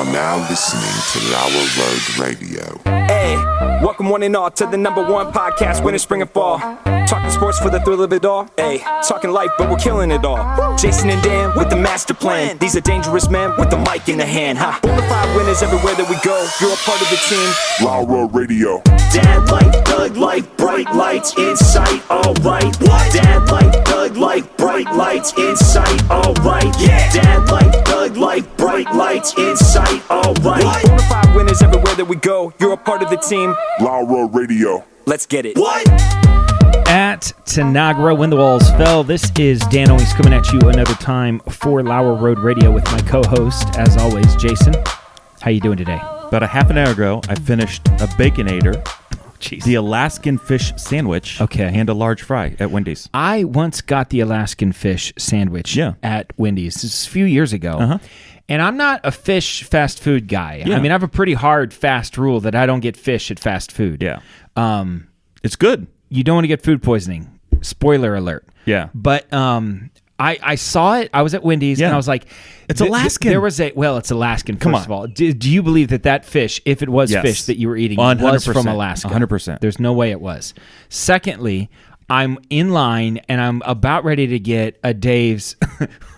are now listening to Lauer Road Radio. Hey, welcome one and all to the #1 podcast, winter, spring, and fall. Talking sports for the thrill of it all. Hey, talking life, but we're killing it all. Jason and Dan with the master plan. These are dangerous men with the mic in the hand. Ha. Bonafide winners everywhere that we go. You're a part of the team. Lauer Radio. Dad light, Doug light, bright lights in sight. All right. What? Dad light, Doug light, bright lights in sight. All right. Yeah. Dad light, Doug light, bright lights in sight. All right. Bonafide winners everywhere that we go. You're a part of the team. Lauer Radio. Let's get it. What? At Tanagra, when the walls fell, this is Dan always coming at you another time for Lauer Road Radio with my co-host, as always, Jason. How you doing today? About a half an hour ago, I finished a Baconator, the Alaskan fish sandwich, and a large fry at Wendy's. I once got the Alaskan fish sandwich at Wendy's. This is a few years ago. And I'm not a fish fast food guy. I mean, I have a pretty hard fast rule that I don't get fish at fast food. It's good. You don't want to get food poisoning. Spoiler alert. Yeah. But I saw it. I was at Wendy's and I was like, it's Alaskan. There was it's Alaskan, first of all. Do you believe that fish, if it was fish that you were eating, 100%, was from Alaska? 100%. There's no way it was. Secondly, I'm in line and I'm about ready to get a Dave's.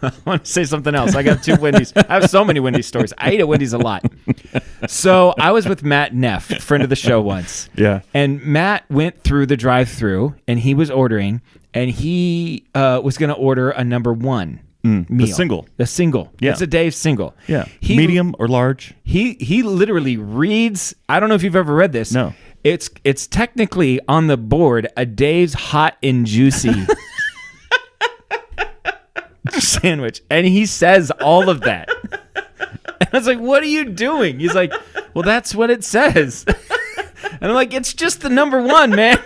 I want to say something else. I got 2 Wendy's. I have so many Wendy's stories. I eat at Wendy's a lot. So I was with Matt Neff, friend of the show once. Yeah. And Matt went through the drive-thru and he was ordering and he was going to order a #1 meal. The single. The single. Yeah. It's a Dave's single. Yeah. Medium or large? He literally reads, I don't know if you've ever read this. No. It's technically on the board a Dave's hot and juicy sandwich. And he says all of that. And I was like, what are you doing? He's like, well, that's what it says. And I'm like, it's just the #1, man.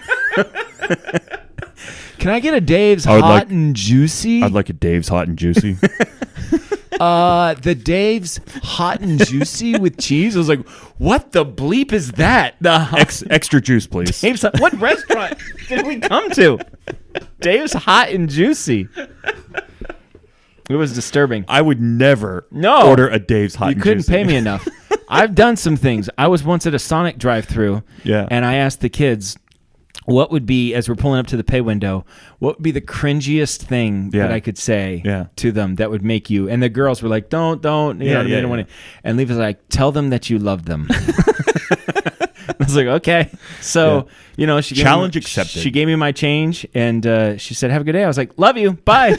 Can I get a Dave's hot and juicy? I'd like a Dave's hot and juicy. The Dave's hot and juicy with cheese. I was like, what the bleep is that? Extra juice, please. Dave's, what restaurant did we come to? Dave's hot and juicy. It was disturbing. I would never order a Dave's hot and juicy. You couldn't pay me enough. I've done some things. I was once at a Sonic drive-thru, and I asked the kids, what would be, as we're pulling up to the pay window, what would be the cringiest thing that I could say to them that would make you, and the girls were like, don't, you know what I mean? Don't want to. And Leaf was like, tell them that you love them. I was like, okay. So, she challenge accepted. She gave me my change, and she said, have a good day. I was like, love you, bye.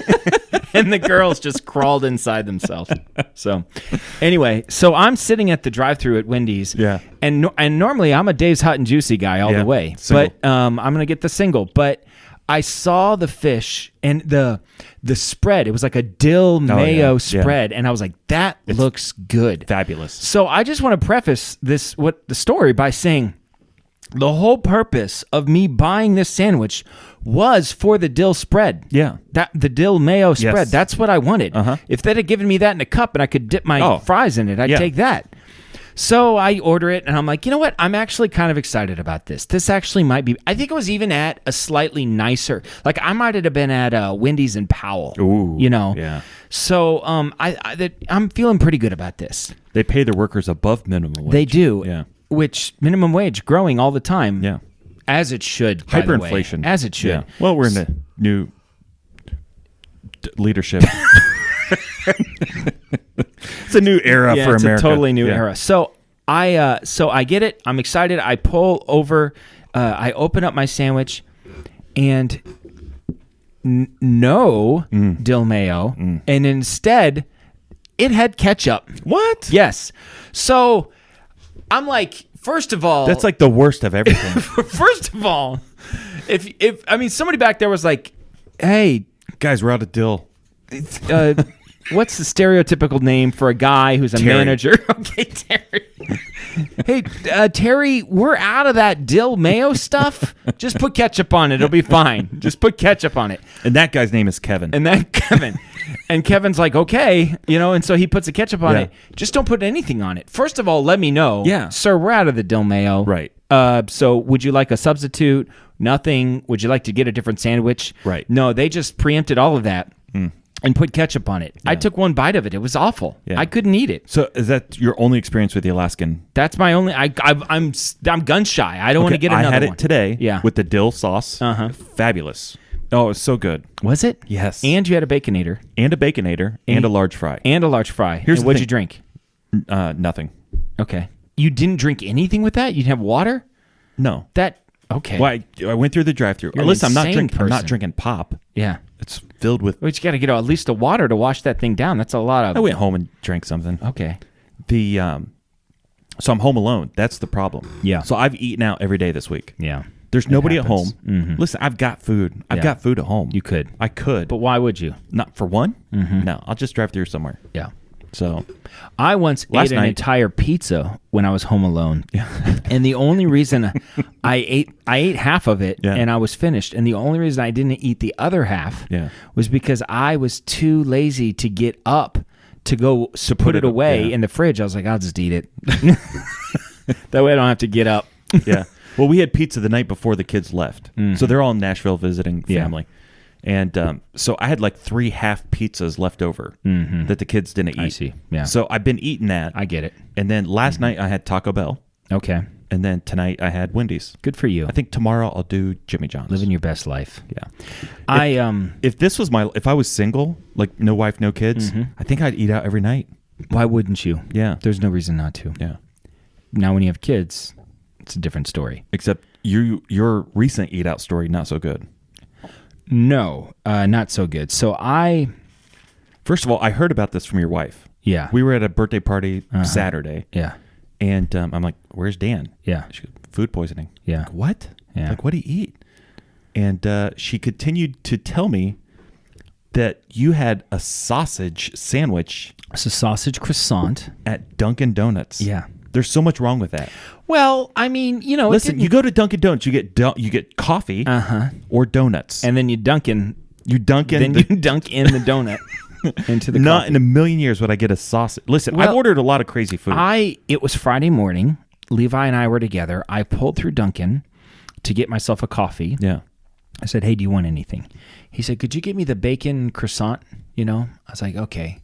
And the girls just crawled inside themselves. So, anyway, I'm sitting at the drive-thru at Wendy's. Yeah. And normally I'm a Dave's hot and juicy guy all the way. Single. But I'm gonna get the single. But I saw the fish and the spread. It was like a dill mayo spread, and I was like, that looks good, fabulous. So I just want to preface the story by saying, the whole purpose of me buying this sandwich was for the dill spread. Yeah. The dill mayo spread. Yes. That's what I wanted. If they'd have given me that in a cup and I could dip my fries in it, I'd take that. So I order it, and I'm like, you know what? I'm actually kind of excited about this. This actually might be, I think it was even at a slightly nicer, like I might have been at Wendy's in Powell. Ooh. Yeah. So I'm feeling pretty good about this. They pay their workers above minimum wage. They do. Yeah. Which minimum wage growing all the time. Yeah. As it should. By Hyperinflation. The way. As it should. Yeah. Well, we're in a new leadership. It's a new era for America. It's a totally new era. So I get it. I'm excited. I pull over. I open up my sandwich, and no dill mayo, and instead it had ketchup. What? Yes. So I'm like, first of all, that's like the worst of everything. First of all, if I mean, somebody back there was like, hey, guys, we're out of dill. What's the stereotypical name for a guy who's a Terry. manager? Okay, Terry. Hey, Terry, we're out of that dill mayo stuff. Just put ketchup on it. It'll be fine. Just put ketchup on it. And that guy's name is Kevin. And Kevin's like, okay, and so he puts the ketchup on it. Just don't put anything on it. First of all, let me know. Yeah. Sir, we're out of the dill mayo. Right. So would you like a substitute? Nothing. Would you like to get a different sandwich? Right. No, they just preempted all of that. and put ketchup on it. I took one bite of it. It was awful. Yeah. I couldn't eat it. So is that your only experience with the Alaskan? That's my only. I'm gun shy. I don't want to get another one. I had it today with the dill sauce. Fabulous. Oh, it was so good. Was it? Yes. And you had a Baconator. And a Baconator. And a large fry. And a large fry. What'd you drink? Nothing. Okay. You didn't drink anything with that? You didn't have water? No. Okay. Well, I went through the drive-thru. Listen, I'm not drinking pop. Yeah. It's filled with... Well, you got to get at least the water to wash that thing down. That's a lot of... I went home and drank something. Okay. So I'm home alone. That's the problem. Yeah. So I've eaten out every day this week. Yeah. There's nobody at home. Mm-hmm. Listen, I've got food. I've got food at home. You could. I could. But why would you? Not for one? Mm-hmm. No, I'll just drive through somewhere. Yeah. So I once ate an entire pizza when I was home alone. Yeah. And the only reason I ate half of it and I was finished. And the only reason I didn't eat the other half was because I was too lazy to get up to go put it away in the fridge. I was like, I'll just eat it. That way I don't have to get up. Yeah. Well, we had pizza the night before the kids left. Mm-hmm. So they're all in Nashville visiting family. And so I had like 3 half pizzas left over that the kids didn't eat. I see. Yeah. So I've been eating that. I get it. And then last night I had Taco Bell. Okay. And then tonight I had Wendy's. Good for you. I think tomorrow I'll do Jimmy John's. Living your best life. Yeah. If I was single, like no wife, no kids, I think I'd eat out every night. Why wouldn't you? Yeah. There's no reason not to. Yeah. Now when you have kids, it's a different story. Except your recent eat out story, not so good. No, not so good. So first of all, I heard about this from your wife. Yeah. We were at a birthday party Saturday. Yeah. And I'm like, where's Dan? Yeah. She goes, food poisoning. Yeah. Like, what? Yeah. Like, what do you eat? And she continued to tell me that you had a sausage sandwich. It's a sausage croissant. At Dunkin' Donuts. Yeah. There's so much wrong with that. Well, I mean, listen, you go to Dunkin' Donuts, you get coffee or donuts. And then you dunk in the donut into the Not coffee. in a million years would I get a sausage. Listen, I've ordered a lot of crazy food. It was Friday morning. Levi and I were together. I pulled through Dunkin' to get myself a coffee. Yeah. I said, hey, do you want anything? He said, could you get me the bacon croissant? I was like, okay.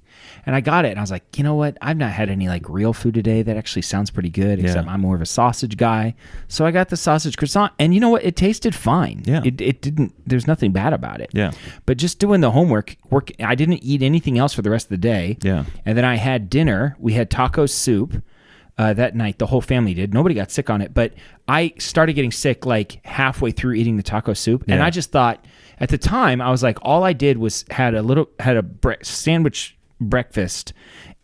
And I got it. And I was like, you know what? I've not had any like real food today. That actually sounds pretty good, except I'm more of a sausage guy. So I got the sausage croissant. And you know what? It tasted fine. Yeah. It didn't, there's nothing bad about it. Yeah. But just doing the homework, I didn't eat anything else for the rest of the day. Yeah. And then I had dinner. We had taco soup that night. The whole family did. Nobody got sick on it. But I started getting sick like halfway through eating the taco soup. And I just thought, at the time, I was like, all I did was had a sandwich breakfast,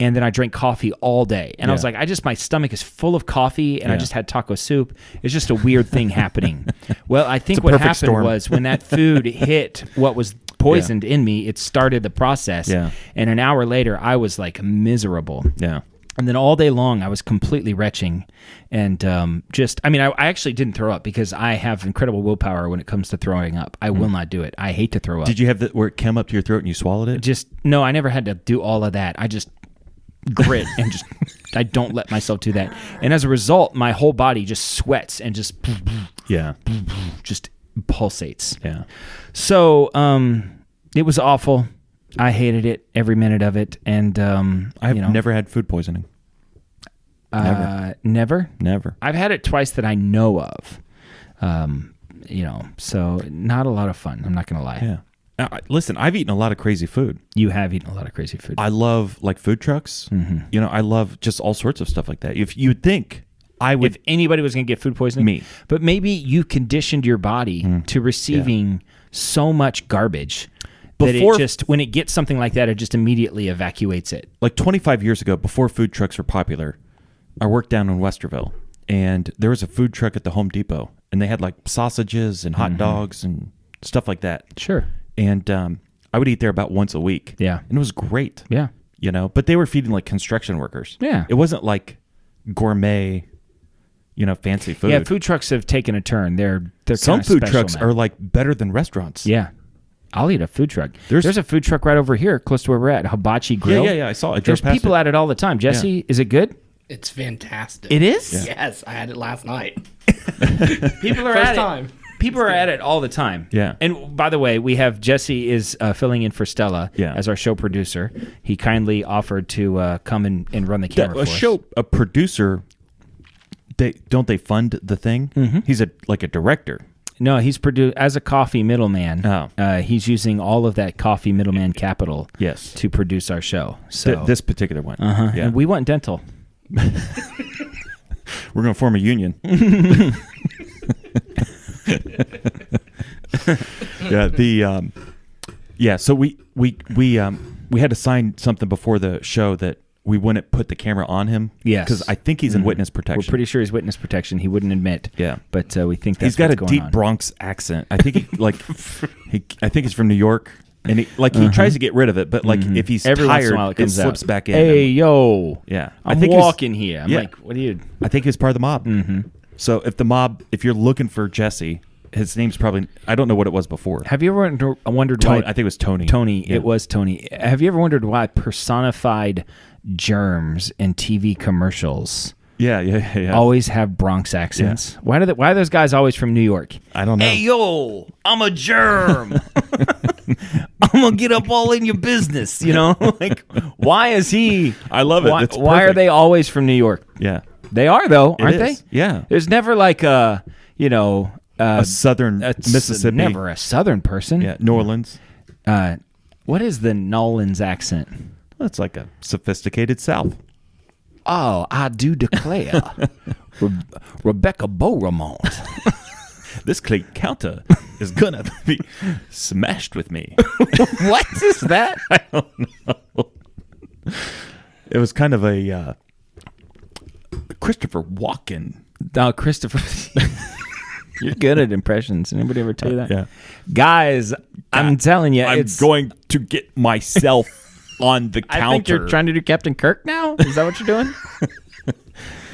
and then I drank coffee all day. And I was like, my stomach is full of coffee, and I just had taco soup. It's just a weird thing happening. Well, I think what happened was when that food hit what was poisoned in me, it started the process. Yeah. And an hour later, I was like miserable. Yeah. And then all day long, I was completely retching, and I actually didn't throw up because I have incredible willpower when it comes to throwing up. I will not do it. I hate to throw up. Did you have where it came up to your throat and you swallowed it? No, I never had to do all of that. I just grit and I don't let myself do that. And as a result, my whole body just sweats and just pulsates. Yeah. So it was awful. I hated it, every minute of it, and I've never had food poisoning. Never? Never. I've had it twice that I know of. So not a lot of fun. I'm not going to lie. Yeah. Listen, I've eaten a lot of crazy food. You have eaten a lot of crazy food. I love like food trucks. Mm-hmm. I love just all sorts of stuff like that. If you would think I would, if anybody was going to get food poisoning, me. But maybe you conditioned your body to receiving so much garbage. When it gets something like that, it just immediately evacuates it. Like 25 years ago, before food trucks were popular, I worked down in Westerville, and there was a food truck at the Home Depot, and they had like sausages and hot dogs and stuff like that. Sure. And I would eat there about once a week. Yeah. And it was great. Yeah. But they were feeding like construction workers. Yeah. It wasn't like gourmet, fancy food. Yeah, food trucks have taken a turn. They're some kind of food special trucks now. are like better than restaurants. Yeah. I'll eat a food truck. There's a food truck right over here, close to where we're at, Hibachi Grill. Yeah. I saw it. There's people at it all the time. Jesse, is it good? It's fantastic. It is? Yes, I had it last night. People are First at time. it. People are at it all the time. Yeah. And by the way, we have Jesse is filling in for Stella as our show producer. He kindly offered to come and run the camera for us. A producer, don't they fund the thing? Mm-hmm. He's like a director. No, he's as a coffee middleman. He's using all of that coffee middleman capital to produce our show. So this particular one. Yeah. And we want dental. We're going to form a union. So we had to sign something before the show that we wouldn't put the camera on him. Yes. Because I think he's in witness protection. We're pretty sure he's witness protection. He wouldn't admit. Yeah. But we think that's he's got a going deep on. Bronx accent. I think I think he's from New York. And he tries to get rid of it, but if he's every once tired, in a while it comes slips out. back in. Hey, yo. Yeah. I'm walking here. I'm like, what are you? I think he's part of the mob. Mm-hmm. So if you're looking for Jesse, his name's probably, I don't know what it was before. Have you ever wondered why? I think it was Tony. Tony. Yeah. It was Tony. Have you ever wondered why personified germs in TV commercials always have Bronx accents? Yeah. Why are those guys always from New York? I don't know. Hey, yo, I'm a germ. I'm going to get up all in your business, Like, why is he? I love it. Why are they always from New York? Yeah. They are, though, aren't they? Yeah. There's never like a southern Mississippi. Never a southern person. Yeah. New Orleans. What is the Nolans accent? Well, it's like a sophisticated South. Oh, I do declare. Rebecca Beaumont. This Clay counter is going to be smashed with me. What is that? I don't know. It was kind of a Christopher Walken. Oh, Christopher. You're good at impressions. Anybody ever tell you that? Yeah. Guys, I'm telling you. I'm going to get myself on the counter. I think you're trying to do Captain Kirk now? Is that what you're doing?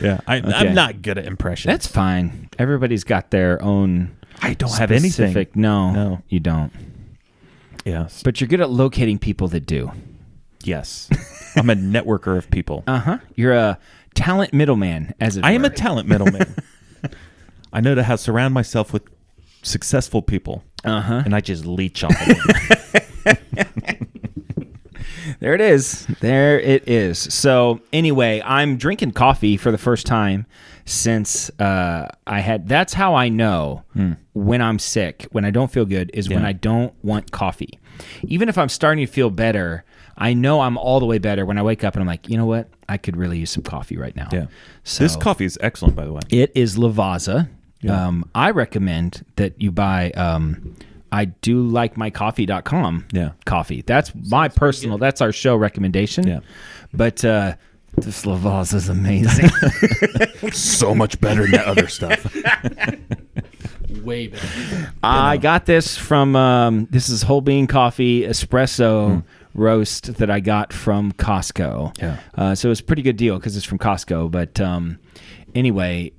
Yeah. I'm not good at impressions. That's fine. Everybody's got their own. I don't have anything. No, you don't. Yes. But you're good at locating people that do. Yes. I'm a networker of people. You're a talent middleman, as it were. I am a talent middleman. I know how to surround myself with successful people. And I just leech off of them. There it is. There it is. So anyway, I'm drinking coffee for the first time since that's how I know when I'm sick, when I don't feel good, is when I don't want coffee. Even if I'm starting to feel better, I know I'm all the way better when I wake up and I'm like, you know what? I could really use some coffee right now. Yeah. So this coffee is excellent, by the way. It is Lavazza. Yeah. I recommend that you buy I do like mycoffee.com coffee. That's my personal, that's our show recommendation. Yeah. But this Lavazza is amazing. So much better than that other stuff. Way better. I got this from, this is whole bean coffee espresso roast that I got from Costco. Yeah. So it's a pretty good deal because it's from Costco. But anyway,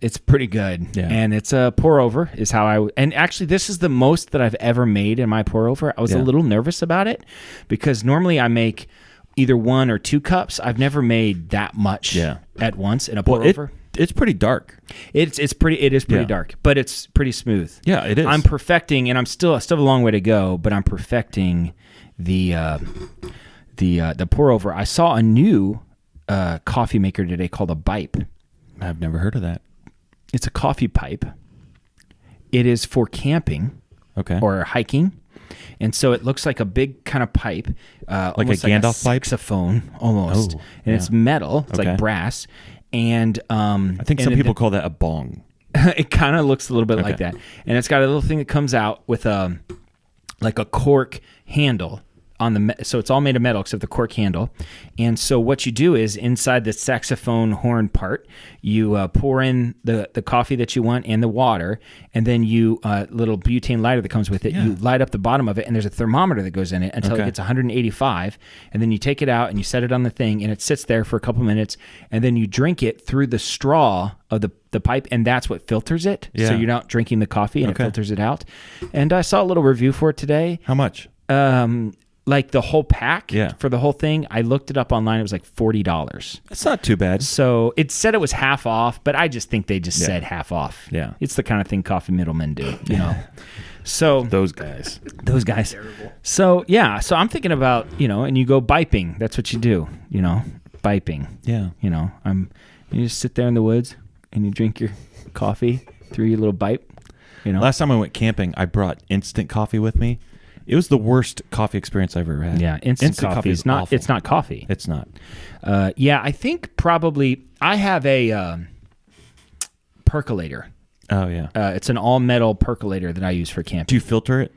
it's pretty good. Yeah. And it's a pour over is how and actually this is the most that I've ever made in my pour over. I was a little nervous about it because normally I make either 1 or 2 cups. I've never made that much at once in a pour over. It's pretty dark. It is pretty dark, but it's pretty smooth. Yeah, it is. I'm perfecting, and I still have a long way to go, but I'm perfecting the pour over. I saw a new coffee maker today called a Bipe. I've never heard of that. It's a coffee pipe. It is for camping, or hiking, and so it looks like a big kind of pipe, like a Gandalf pipe, saxophone almost, and it's metal. It's like brass. And I think some people call that a bong. It kind of looks a little bit like that. And it's got a little thing that comes out with like a cork handle on the so it's all made of metal except the cork handle. And so what you do is inside the saxophone horn part, you pour in the coffee that you want and the water, and then you little butane lighter that comes with it. You light up the bottom of it, and there's a thermometer that goes in it until it gets 185, and then you take it out and you set it on the thing, and it sits there for a couple minutes, and then you drink it through the straw of the pipe, and that's what filters it. Yeah. So you're not drinking the coffee, and it filters it out. And I saw a little review for it today. How much? like the whole pack Yeah. for the whole thing, I looked it up online. It was like $40. It's not too bad. So it said it was half off, but I just think they just Yeah. said half off. Yeah. It's the kind of thing coffee middlemen do, you know. So Those guys. So yeah, so I'm thinking about, you know, and you go biping. That's what you do, you know, biping. Yeah. You know, you just sit there in the woods and you drink your coffee through your little bipe. You know. Last time I went camping, I brought instant coffee with me. It was the worst coffee experience I've ever had. Yeah, instant coffee is not. awful. It's not coffee. It's not. Yeah, I think probably I have a percolator. Oh yeah. It's an all metal percolator that I use for camping. Do you filter it?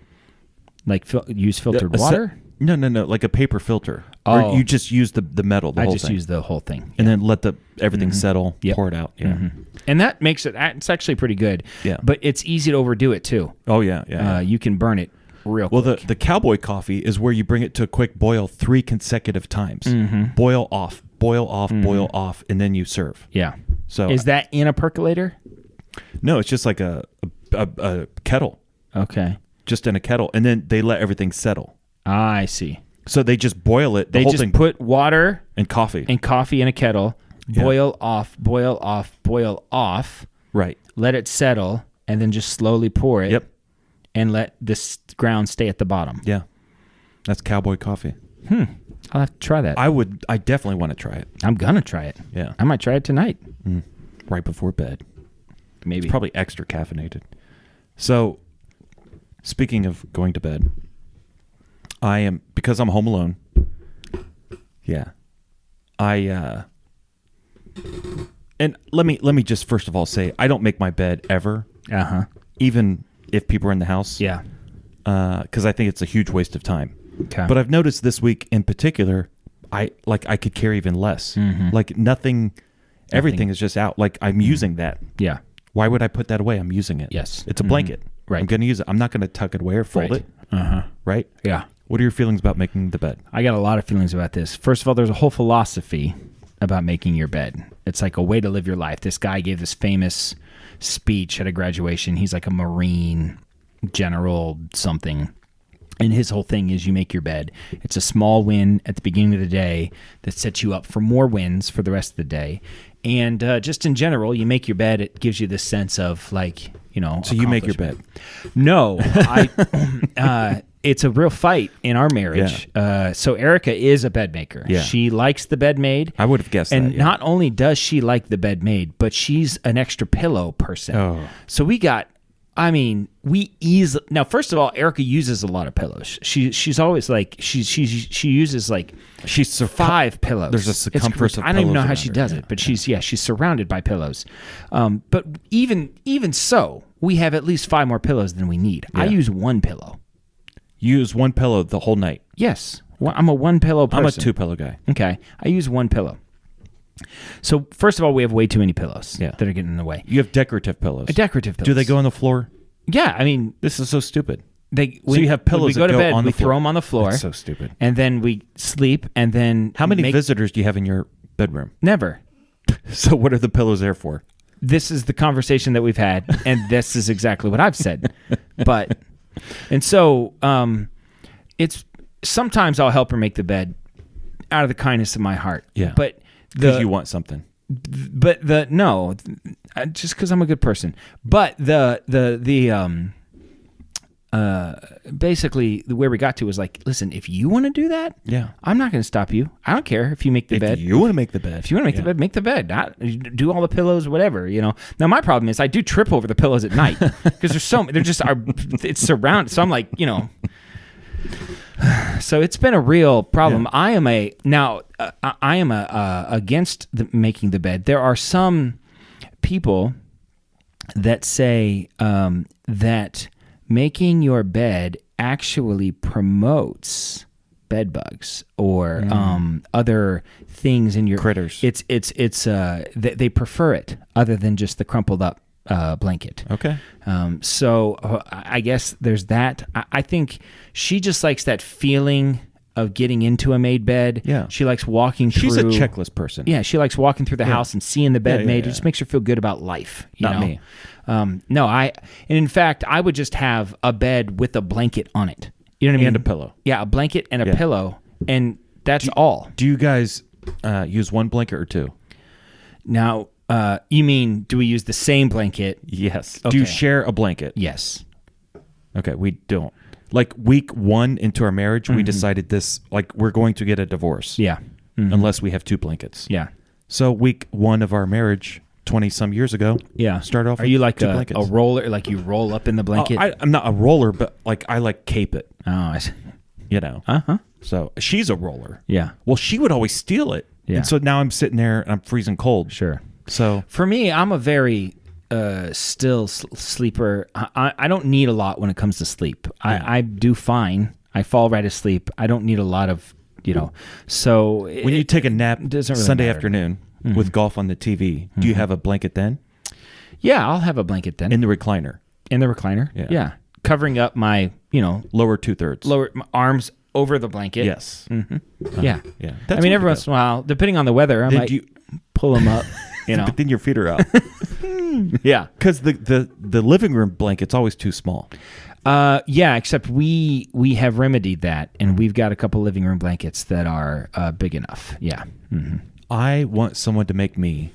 Like use filtered water? No, like a paper filter. Oh. Or you just use the metal, the I whole just thing. use the whole thing. And then let everything settle, Yep. pour it out. Yeah. And that makes it's actually pretty good. Yeah. But it's easy to overdo it too. Oh yeah. You can burn it real Well, quick. the cowboy coffee is where you bring it to a quick boil 3 consecutive times. Mm-hmm. Boil off, boil off, and then you serve. Yeah. So Is that in a percolator? No, it's just like a kettle, Okay. just in a kettle, and then they let everything settle. I see. So they just boil it. The They whole just thing, put water and coffee. and coffee in a kettle, Yeah. boil off, Right. let it settle, and then just slowly pour it. Yep. And let this ground stay at the bottom. Yeah. That's cowboy coffee. I'll have to try that. I definitely want to try it. I'm gonna try it. Yeah. I might try it tonight. Right before bed. Maybe. It's probably extra caffeinated. So, speaking of going to bed, because I'm home alone. Yeah. And let me just first of all say, I don't make my bed ever, even if people are in the house. Yeah. Because I think it's a huge waste of time. Okay. But I've noticed this week in particular, I could carry even less. Like nothing, everything is just out. Like I'm using that. Yeah. Why would I put that away? I'm using it. Yes. It's a blanket. Right. I'm going to use it. I'm not going to tuck it away or fold Right. it. Right? Yeah. What are your feelings about making the bed? I got a lot of feelings about this. First of all, there's a whole philosophy about making your bed. It's like a way to live your life. This guy gave this famous speech at a graduation. He's like a Marine general something. And his whole thing is you make your bed. It's a small win at the beginning of the day that sets you up for more wins for the rest of the day. And just in general, you make your bed. It gives you this sense of like, you know. So you make your bed. No, it's a real fight in our marriage. Yeah. So Erica is a bed maker. Yeah. She likes the bed made. I would have guessed and that. Yeah. not only does she like the bed made, but she's an extra pillow person. Oh. So now first of all, Erica uses a lot of pillows. She's always like she uses like She's 5 pillows. There's a It's circumference crazy. of I don't even know pillows how around she her. does Yeah. it, but she's surrounded by pillows. But even so, we have at least 5 more pillows than we need. I Yeah. use 1 pillow. You use one pillow the whole night. Yes, I'm a 1 pillow person. I'm a 2 pillow guy. Okay, I use 1 pillow. So first of all, we have way too many pillows Yeah. that are getting in the way. You have decorative pillows. Decorative pillows. Do they go on the floor? Yeah, I mean, This is so stupid. when you have pillows when we go that to go bed, on we the floor. throw them on the floor. That's so stupid. And then we sleep, and then How many visitors do you have in your bedroom? Never. So what are the pillows there for? This is the conversation that we've had, and this is exactly what I've said. It's sometimes I'll help her make the bed out of the kindness of my heart. Yeah. But Because you want something. just because I'm a good person. But basically where we got to was like, listen, if you want to do that, Yeah. I'm not going to stop you. I don't care if you make the bed. If you want to make the bed. If you want to make the bed, make the bed. Do all the pillows, whatever, you know. Now my problem is I do trip over the pillows at night because it's surrounded. So I'm like, you know. So it's been a real problem. Yeah. I am against making the bed. There are some people that say that making your bed actually promotes bed bugs or other things in your critters. They prefer it other than just the crumpled up blanket. Okay. So I guess there's that. I think she just likes that feeling of getting into a made bed. Yeah. She likes walking through. She's a checklist person. Yeah, she likes walking through the house and seeing the bed made. It just makes her feel good about life. Not me. And in fact, I would just have a bed with a blanket on it. You know what I mean? And a pillow. Yeah, a blanket and a pillow, and that's all. Do you guys use one blanket or two? Now, you mean, do we use the same blanket? Yes. Okay. Do you share a blanket? Yes. Okay, we don't. Like week 1 into our marriage, we decided this, like we're going to get a divorce. Yeah. Unless we have 2 blankets. Yeah. So week 1 of our marriage, 20-some years ago, start off Are with you like 2 a blankets. roller, like you roll up in the blanket? I'm not a roller, but like I like cape it, Oh, I see. you know. Uh-huh. So she's a roller. Yeah. Well, she would always steal it. Yeah. And so now I'm sitting there and I'm freezing cold. Sure. So For me, I'm a very still sleeper. I don't need a lot when it comes to sleep. I do fine. I fall right asleep. I don't need a lot of, so when you take a nap doesn't really Sunday matter. afternoon with golf on the TV, do you have a blanket then? Yeah, I'll have a blanket then. In the recliner? In the recliner? Yeah. Covering up my, Lower 2/3. lower my arms over the blanket. Yes. Yeah. Yeah. I mean, every once in a while, depending on the weather, I might pull them up, But then your feet are out. Yeah. Because the living room blanket's always too small. Yeah, except we have remedied that, and we've got a couple living room blankets that are big enough. Yeah. Mm-hmm. I want someone to make me,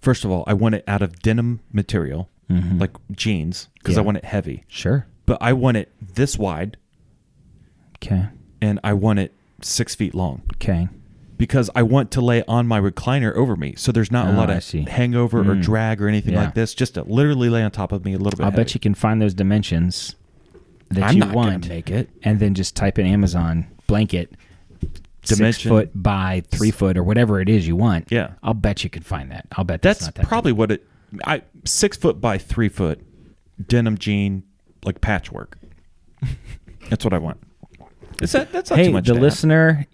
first of all, I want it out of denim material, like jeans, because I want it heavy. Sure. But I want it this wide, Okay. and I want it 6 feet long. Okay. Because I want to lay on my recliner over me, so there's not a lot I of see. hangover or drag or anything Yeah. like this. Just to literally lay on top of me a little bit. I'll heavy. bet you can find those dimensions that I'm you not gonna want, make it. and then just type in Amazon blanket, Dimension. 6 foot by 3 foot or whatever it is you want. Yeah. I'll bet you can find that. I'll bet That's not that probably what it. 6 foot by 3 foot, denim jean, like patchwork. That's what I want. That's not Hey, too much. the to listener,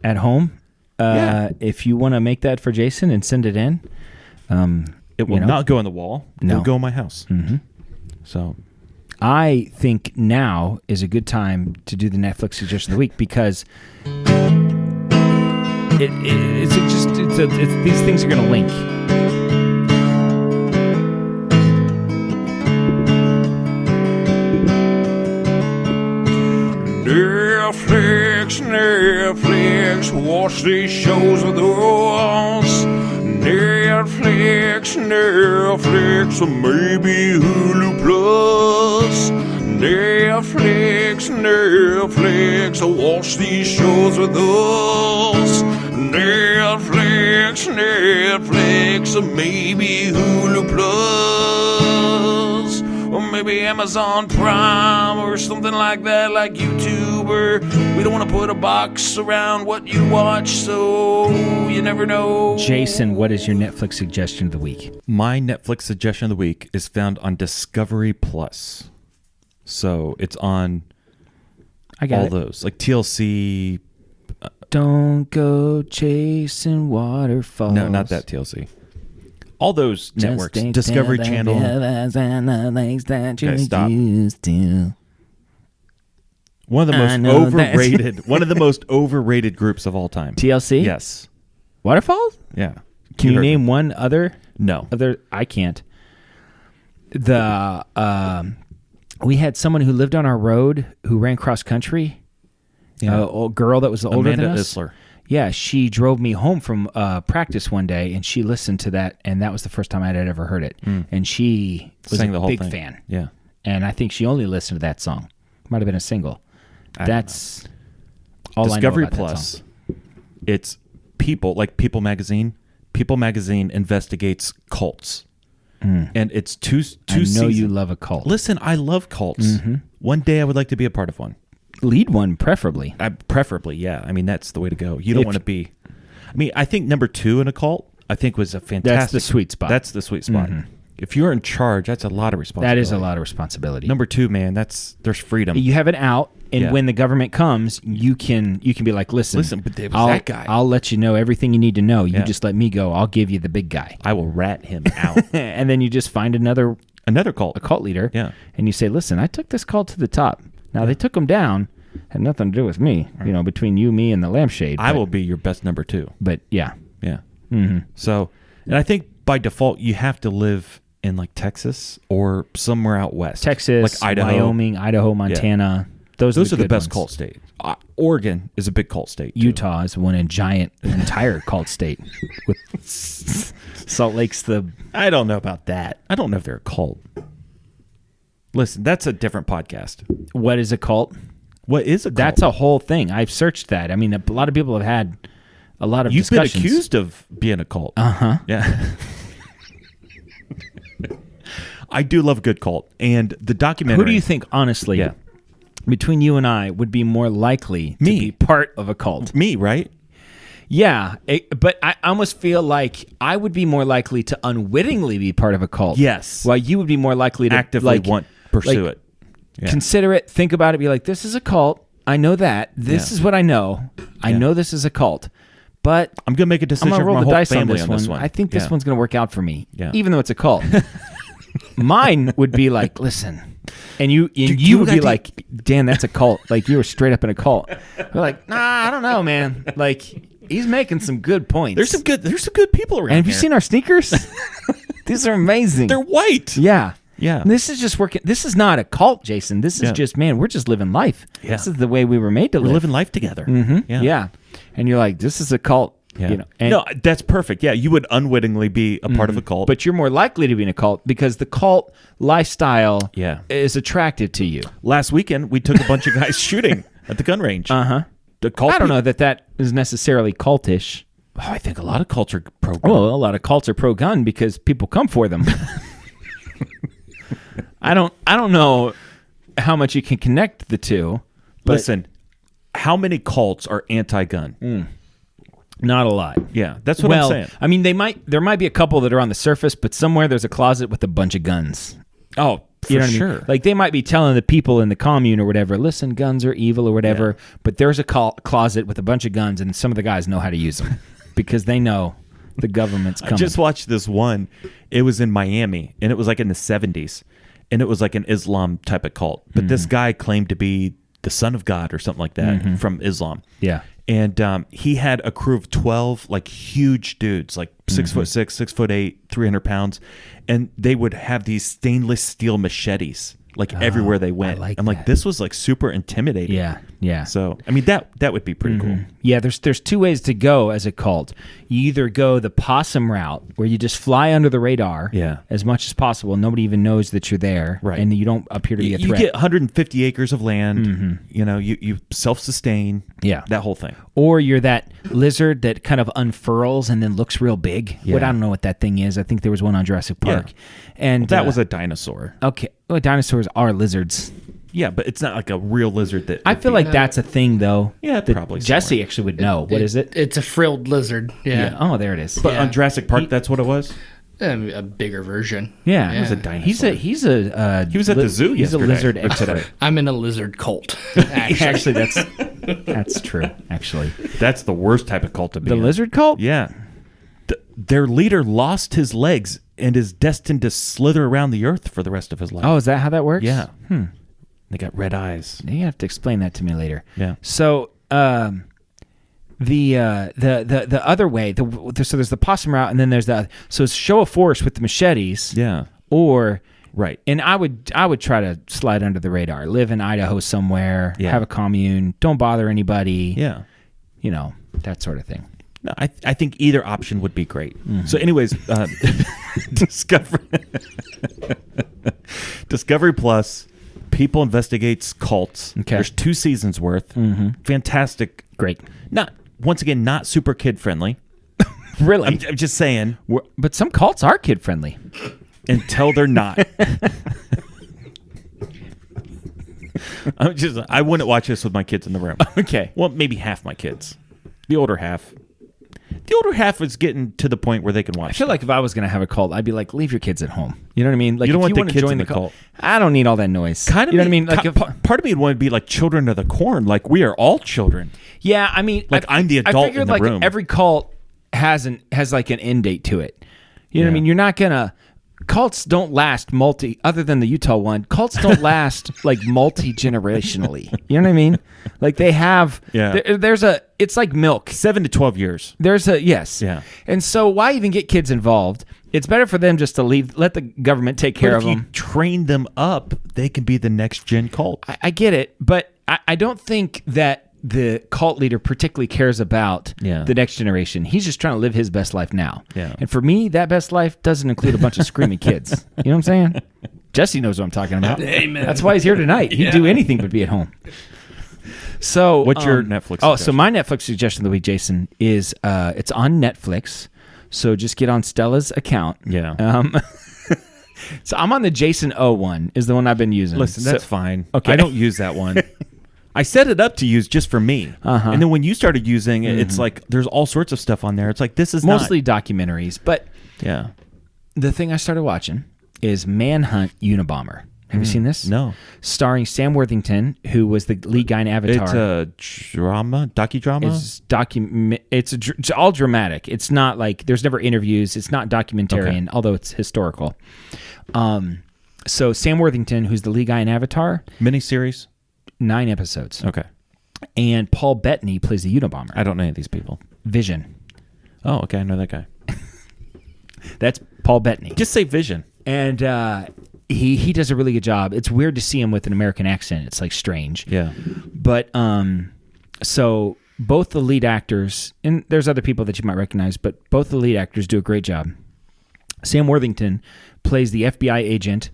at home, Yeah. if you want to make that for Jason and send it in, it will not go on the wall. No. It'll go in my house. Mm-hmm. So I think now is a good time to do the Netflix suggestion of the week because these things are going to link. Netflix, watch these shows with us. Netflix, or maybe Hulu Plus. Netflix, watch these shows with us. Netflix, or maybe Hulu Plus. Or maybe Amazon Prime or something like that, like YouTube. Or we don't want to put a box around what you watch, so you never know. Jason, what is your Netflix suggestion of the week? my Netflix suggestion of the week is found on Discovery Plus. So it's on I got all it. those, like TLC. Don't go chasing waterfalls. No, not that TLC. All those Just networks, ain't Discovery telling Channel. others and the things that you Okay, stop. used to. One of the I most know that. overrated. One of the most overrated groups of all time. TLC? Yes. Waterfalls? Yeah. Can you heard name me. one other? No. I can't. We had someone who lived on our road who ran cross country. Yeah. A girl that was older Amanda than us. Isler. Yeah, she drove me home from practice one day, and she listened to that, and that was the first time I had ever heard it. And she was Sang a the whole big thing. fan. Yeah. And I think she only listened to that song. Might have been a single. don't That's all Discovery I know about that Plus. song. It's People, like People Magazine. People Magazine investigates cults. And it's two I know seasons. you love a cult. Listen, I love cults. One day I would like to be a part of one. Lead one, preferably. Preferably, yeah. I mean, that's the way to go. You don't If- want to be. I mean, I think number 2 in a cult, I think was a fantastic. That's the sweet spot. That's the sweet spot. If you're in charge, that's a lot of responsibility. That is a lot of responsibility. Number 2, man, there's freedom. You have it out, and Yeah. when the government comes, you can be like, listen, but there was I'll, that guy. I'll let you know everything you need to know. You Yeah. just let me go. I'll give you the big guy. I will rat him out. And then you just find another Cult. cult leader, Yeah. and you say, listen, I took this cult to the top. Now, they took him down. Had nothing to do with me, between you, me, and the lampshade. I but- will be your best number 2. But, yeah. Yeah. So, and I think by default you have to live in like Texas or somewhere out west, Texas, like Idaho. Wyoming, Idaho, Montana. Those are the the good best ones. cult states. Oregon is a big cult state. Too. Utah is one entire cult state. With Salt Lake's I don't know about that. I don't know if they're a cult. Listen, that's a different podcast. What is a cult? What is a cult? That's a whole thing. I've searched that. I mean, a lot of people have had a lot of You've been discussions. accused of being a cult. Uh-huh. Yeah. I do love a good cult. And the documentary... Who do you think, honestly, between you and I, would be more likely to be part of a cult? Me, right? Yeah, but I almost feel like I would be more likely to unwittingly be part of a cult. Yes. While you would be more likely to actively pursue it. Yeah. Consider it, think about it, be like, this is a cult. I know that. This is what I know. I know this is a cult. But I'm going to make a decision I'm for roll my the whole dice on family this one. I think this Yeah. one's going to work out for me, Yeah. even though it's a cult. Mine would be like, listen, and you would be like, Dan, that's a cult. Like you were straight up in a cult. We're like, nah, I don't know, man. Like he's making some good points. There's some good people around. And have you here. seen our sneakers? These are amazing. They're white. Yeah. Yeah. And this is just working. This is not a cult, Jason. This is just, man, we're just living life. Yeah. This is the way we were made to We're live. living life together. Mm-hmm. Yeah. Yeah. And you're like, this is a cult. Yeah. You know, and, no, that's perfect. Yeah, you would unwittingly be a part of a cult. but you're more likely to be in a cult because the cult lifestyle is attractive to you. Last weekend, we took a bunch of guys shooting at the gun range. Uh-huh. The cult I don't know that is necessarily cultish. Oh, I think a lot of cults are pro-gun. Well, a lot of cults are pro-gun because people come for them. I don't know how much you can connect the two. But Listen, how many cults are anti-gun? Not a lot. Yeah, that's what I'm saying. I mean, there might be a couple that are on the surface, but somewhere there's a closet with a bunch of guns. Oh, for You know what sure. I mean? Like they might be telling the people in the commune or whatever, listen, guns are evil or whatever, but there's a closet with a bunch of guns, and some of the guys know how to use them because they know the government's coming. I just watched this one. It was in Miami, and it was like in the 70s, and it was like an Islam type of cult. But this guy claimed to be the son of God or something like that from Islam. Yeah. And he had a crew of 12 like huge dudes, like 6'6", 6'8", 300 pounds, and they would have these stainless steel machetes like everywhere they went. like I'm like, that. this was like super intimidating. Yeah. Yeah. So I mean that would be pretty cool. Yeah, there's two ways to go as a cult. You either go the possum route, where you just fly under the radar as much as possible. Nobody even knows that you're there, Right. and you don't appear to be a You threat. get 150 acres of land. You know, you self-sustain. Yeah. that whole thing. Or you're that lizard that kind of unfurls and then looks real big. Yeah. What I don't know what that thing is. I think there was one on Jurassic Park. And That was a dinosaur. okay. Well, dinosaurs are lizards. Yeah, but it's not like a real lizard that. I feel like that's a thing, though. Yeah, that probably Jesse somewhere. actually would know. What is it? It's a frilled lizard. Yeah. Oh, there it is. But on Jurassic Park, that's what it was. A bigger version. Yeah, It was a dinosaur. He was at the zoo He's yesterday. a lizard Or expert. I'm in a lizard cult. Actually, that's true. Actually, That's the worst type of cult to be the in. lizard cult. Yeah. Their leader lost his legs and is destined to slither around the earth for the rest of his life. Oh, is that how that works? Yeah. They got red eyes. You have to explain that to me later. Yeah. So, the other way, so there's the possum route, and then there's so it's show of force with the machetes. Yeah. Or Right. and I would try to slide under the radar, live in Idaho somewhere, Yeah. have a commune, don't bother anybody. Yeah. You know, that sort of thing. No, I think either option would be great. Mm-hmm. So, anyways, Discovery Plus, People Investigates Cults. Okay. There's 2 seasons worth. Fantastic. Great. Not super kid friendly. Really? I'm just saying. But some cults are kid friendly. Until they're not. I wouldn't watch this with my kids in the room. Okay. Well, maybe half my kids. The older half. The older half is getting to the point where they can watch. I feel like if I was going to have a cult, I'd be like, leave your kids at home. You know what I mean? Like, You don't if want the wanna kids join in the cult. I don't need all that noise. Kind of, you know what I mean? Like, part of me would want to be like children of the corn. Like we are all children. yeah, I mean, Like, I'm the adult I figured in the like room. every cult has like an end date to it. You know what I Yeah. mean? You're not gonna. Cults don't last other than the Utah one. Cults don't last like multi-generationally. You know what I mean? Like they have. Yeah. It's like milk. 7 to 12 years. There's a yes. Yeah. And so why even get kids involved? It's better for them just to let the government take care But of if you them. train them up, they can be the next gen cult. I get it, but I don't think that the cult leader particularly cares about the next generation. He's just trying to live his best life now. Yeah. And for me, that best life doesn't include a bunch of screaming kids. You know what I'm saying? Jesse knows what I'm talking about. Amen. That's why he's here tonight. He'd do anything but be at home. So, what's your Netflix Oh, suggestion? so my Netflix suggestion of the week, Jason, is it's on Netflix. So just get on Stella's account. Yeah. So I'm on the Jason O one is the one I've been using. Listen, that's fine. Okay. I don't use that one. I set it up to use just for me. And then when you started using it, it's like there's all sorts of stuff on there. It's like this is mostly documentaries. But Yeah. the thing I started watching is Manhunt Unabomber. Have you seen this? No. Starring Sam Worthington, who was the lead guy in Avatar. It's a drama, docudrama? It's all dramatic. It's not like there's never interviews. It's not documentarian, although it's historical. So Sam Worthington, who's the lead guy in Avatar, Miniseries? 9 episodes. Okay. And Paul Bettany plays the Unabomber. I don't know any of these people. Vision. Oh, okay. I know that guy. That's Paul Bettany. Just say Vision. And he does a really good job. It's weird to see him with an American accent. It's like strange. Yeah. But so both the lead actors, and there's other people that you might recognize, but both the lead actors do a great job. Sam Worthington plays the FBI agent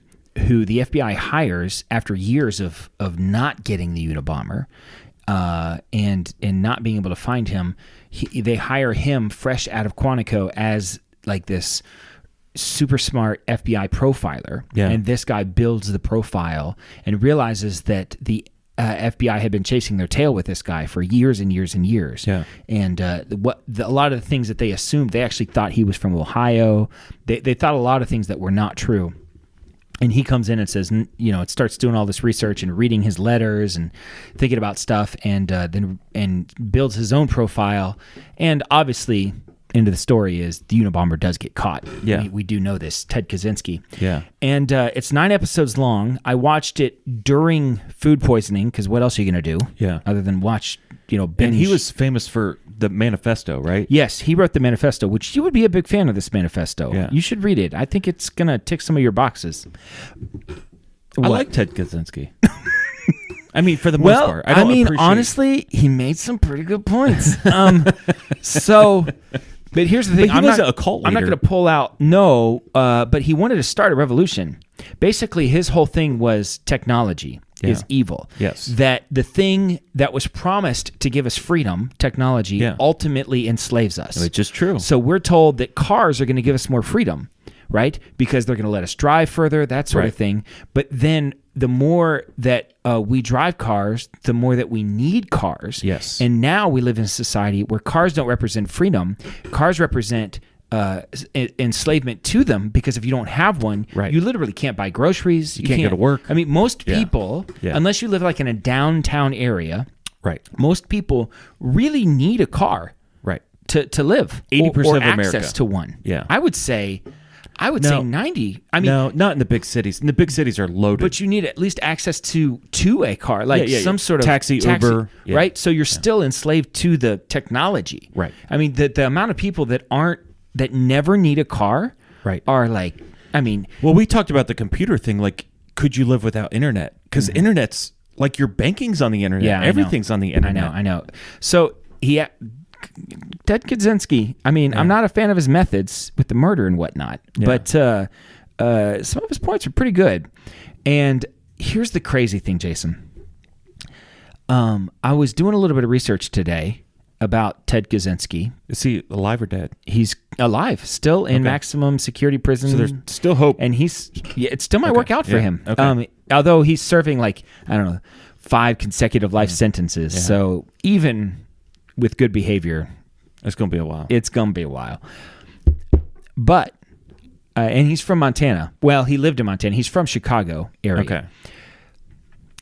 who the FBI hires after years of not getting the Unabomber and not being able to find him. They hire him fresh out of Quantico as like this super smart FBI profiler. Yeah. And this guy builds the profile and realizes that the FBI had been chasing their tail with this guy for years and years and years. Yeah. And a lot of the things that they assumed, they actually thought he was from Ohio. They thought a lot of things that were not true. And he comes in and says, it starts doing all this research and reading his letters and thinking about stuff, and then builds his own profile. And obviously, end of the story is the Unabomber does get caught. Yeah. We do know this, Ted Kaczynski. Yeah. And it's 9 episodes long. I watched it during food poisoning because what else are you going to do? Yeah. Other than watch, binge. And he was famous for the manifesto, right? Yes, he wrote the manifesto, which you would be a big fan of this manifesto. Yeah. You should read it. I think it's going to tick some of your boxes. I like Ted Kaczynski. I mean, for the most part. I appreciate... honestly, he made some pretty good points. But here's the thing. But he wasn't a cult leader. I'm not going to pull out, but he wanted to start a revolution. Basically, his whole thing was technology is evil. Yes. That the thing that was promised to give us freedom, technology, ultimately enslaves us. Which is true. So we're told that cars are going to give us more freedom, right? Because they're going to let us drive further, that sort of thing. But then the more that we drive cars, the more that we need cars. Yes. And now we live in a society where cars don't represent freedom. Cars represent enslavement to them, because if you don't have one, you literally can't buy groceries. You can't go to work. I mean, most people, unless you live like in a downtown area, most people really need a car to live. 80% or of America. Access to one. Yeah. I would say 90. I mean, no, not in the big cities. And the big cities are loaded. But you need at least access to a car, like some sort of taxi, Uber, right? So you're still enslaved to the technology, right? I mean, the amount of people that never need a car, are like, I mean, well, we talked about the computer thing. Like, could you live without internet? Because internet's like your banking's on the internet. Yeah, everything's on the internet. I know. So Ted Kaczynski, I mean, I'm not a fan of his methods with the murder and whatnot, but some of his points are pretty good. And here's the crazy thing, Jason. I was doing a little bit of research today about Ted Kaczynski. Is he alive or dead? He's alive, still in maximum security prison. So there's still hope. And it still might work out for him. Okay. Although he's serving 5 consecutive life sentences. Yeah. So even with good behavior, it's going to be a while. It's going to be a while. But, and he's from Montana. Well, he lived in Montana. He's from Chicago area. Okay.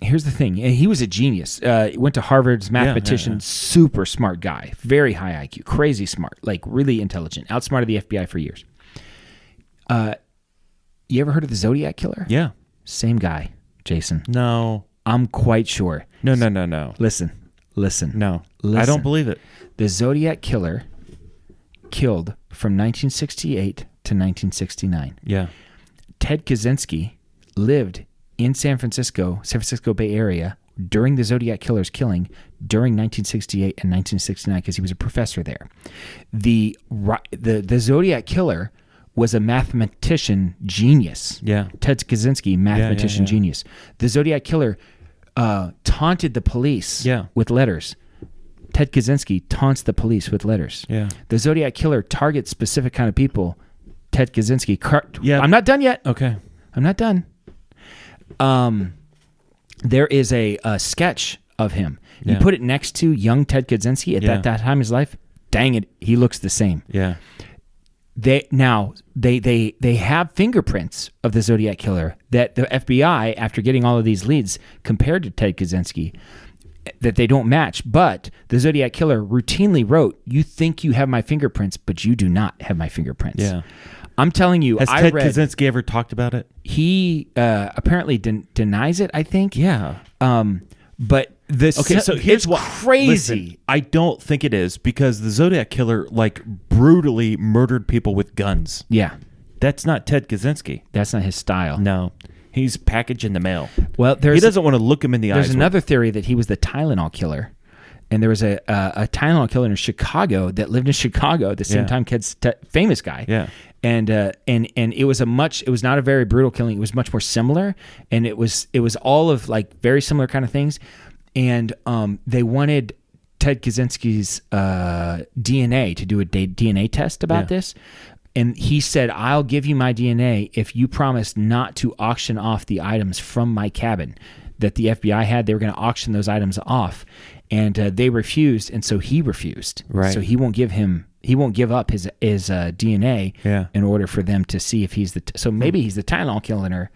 Here's the thing. He was a genius. Went to Harvard's mathematician, super smart guy, very high IQ, crazy smart, like really intelligent, outsmarted the FBI for years. You ever heard of the Zodiac Killer? Yeah. Same guy, Jason. No. I'm quite sure. No. Listen. No. Listen. I don't believe it. The Zodiac Killer killed from 1968 to 1969. Yeah. Ted Kaczynski lived in San Francisco Bay Area, during the Zodiac Killer's killing during 1968 and 1969 because he was a professor there. The Zodiac Killer was a mathematician genius. Yeah. Ted Kaczynski, mathematician genius. The Zodiac Killer taunted the police with letters. Ted Kaczynski taunts the police with letters. Yeah. The Zodiac Killer targets specific kind of people. Ted Kaczynski. I'm not done yet. Okay. I'm not done. There is a sketch of him. You put it next to young Ted Kaczynski at that time in his life. Dang it, he looks the same. Yeah. They have fingerprints of the Zodiac Killer that the FBI, after getting all of these leads, compared to Ted Kaczynski, that they don't match. But the Zodiac Killer routinely wrote, "You think you have my fingerprints, but you do not have my fingerprints." Yeah. I'm telling you, Has Ted Kaczynski ever talked about it? He apparently denies it, I think. Yeah. But this so here's it's crazy. Listen, I don't think it is because the Zodiac Killer brutally murdered people with guns. Yeah. That's not Ted Kaczynski. That's not his style. No. He's packaged in the mail. Well, he doesn't want to look him in the eyes. There's another theory that he was the Tylenol killer. And there was a Tylenol killer in Chicago that lived in Chicago at the same time. Famous guy. Yeah. And it was not a very brutal killing. It was much more similar, and it was all of very similar kind of things. And they wanted Ted Kaczynski's DNA to do a DNA test about this. And he said, "I'll give you my DNA if you promise not to auction off the items from my cabin that the FBI had. They were going to auction those items off." And they refused, and so he refused. Right. So he won't give up his DNA in order for them to see if he's so maybe he's the Tylenol killing her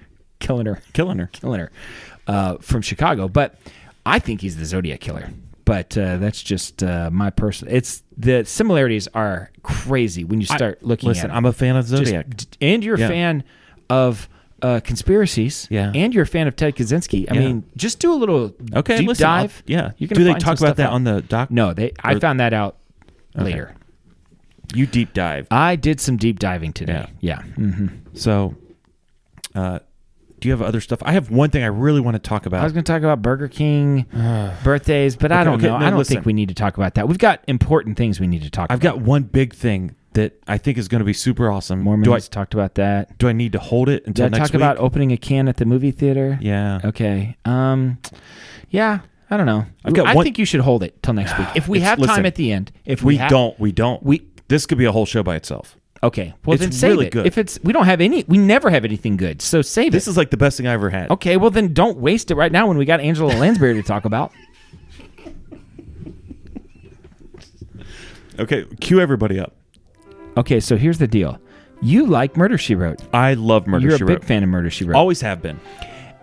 from Chicago. But I think he's the Zodiac Killer. But that's just my personal. The similarities are crazy when you start looking at it. Listen, I'm a fan of Zodiac. And you're a fan of conspiracies, and you're a fan of Ted Kaczynski. I mean, just do a little deep dive. You're gonna do they find talk some about stuff that on the doc? No, I found that out later. You deep dive. I did some deep diving today. Yeah. Mm-hmm. So, do you have other stuff? I have one thing I really want to talk about. I was going to talk about Burger King birthdays, but I don't know. No, I don't think we need to talk about that. We've got important things we need to talk about. I've got one big thing that I think is going to be super awesome. Mormons talked about that. Do I need to hold it until next week? Did I talk about opening a can at the movie theater? Yeah. Okay. Yeah. I don't know. I think you should hold it till next week. If we have time at the end. If we don't. This could be a whole show by itself. Okay. Well, then it's save really it. good. If we don't have any, we never have anything good. So save it. This is like the best thing I ever had. Okay. Well, then don't waste it right now when we got Angela Lansbury to talk about. Okay. Cue everybody up. Okay. So here's the deal. You like Murder, She Wrote. I love Murder, She Wrote. You're a big fan of Murder, She Wrote. Always have been.